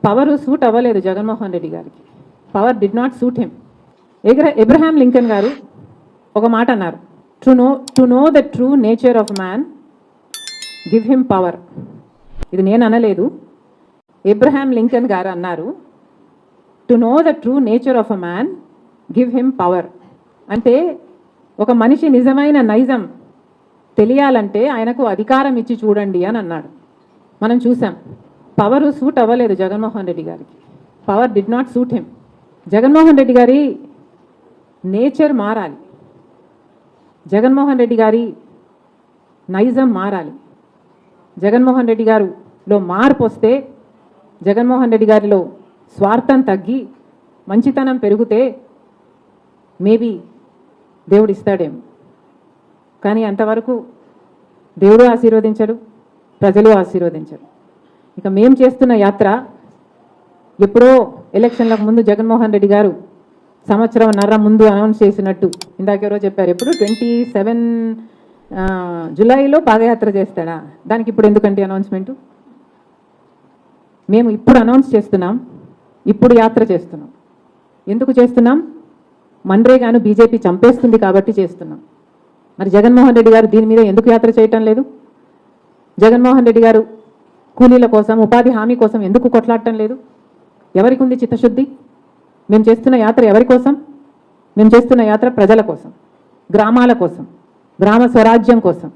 Power suit అవ్వలేదు జగన్మోహన్ రెడ్డి గారికి. Power did not suit him. ఎబ్రహాం Lincoln గారు ఒక మాట అన్నారు, to know the true nature of man give him power. ఇది నేను అనలేదు, ఎబ్రహాం లింకన్ గారు అన్నారు, to know the true nature of a man give him power. అంటే ఒక మనిషి నిజమైన నైజం తెలియాలంటే ఆయనకు అధికారం ఇచ్చి చూడండి అని అన్నాడు. మనం చూసాం, పవర్ సూట్ అవ్వలేదు జగన్మోహన్ రెడ్డి గారికి. Power did not suit him. Jaganmohan Reddy గారి నేచర్ మారాలి, జగన్మోహన్ రెడ్డి గారి నైజం మారాలి. జగన్మోహన్ రెడ్డి గారిలో మార్పు వస్తే, జగన్మోహన్ రెడ్డి గారిలో స్వార్థం తగ్గి మంచితనం పెరిగితే మేబీ దేవుడు ఇస్తాడేమో. కానీ అంతవరకు దేవుడు ఆశీర్వదించడు, ప్రజలు ఆశీర్వదించరు. ఇక మేం చేస్తున్న యాత్ర ఎప్పుడో ఎలక్షన్లకు ముందు జగన్మోహన్ రెడ్డి గారు సంవత్సరంన్నర ముందు అనౌన్స్ చేసినట్టు, ఇందాకెవరో చెప్పారు, ఎప్పుడు 27 జూలైలో పాదయాత్ర చేస్తాడా, దానికి ఇప్పుడు ఎందుకంటే అనౌన్స్మెంటు? మేము ఇప్పుడు అనౌన్స్ చేస్తున్నాం, ఇప్పుడు యాత్ర చేస్తున్నాం. ఎందుకు చేస్తున్నాం? మన్రేగాను బీజేపీ చంపేస్తుంది కాబట్టి చేస్తున్నాం. మరి జగన్మోహన్ రెడ్డి గారు దీని మీద ఎందుకు యాత్ర చేయటం లేదు? జగన్మోహన్ రెడ్డి గారు కూలీల కోసం, ఉపాధి హామీ కోసం ఎందుకు కొట్లాడటం లేదు? ఎవరికి ఉంది చిత్తశుద్ధి? మేము చేస్తున్న యాత్ర ఎవరి కోసం? మేము చేస్తున్న యాత్ర ప్రజల కోసం, గ్రామాల కోసం, గ్రామ స్వరాజ్యం కోసం,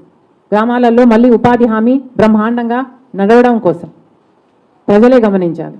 గ్రామాలలో మళ్ళీ ఉపాధి హామీ బ్రహ్మాండంగా నడవడం కోసం. ప్రజలే గమనించాలి.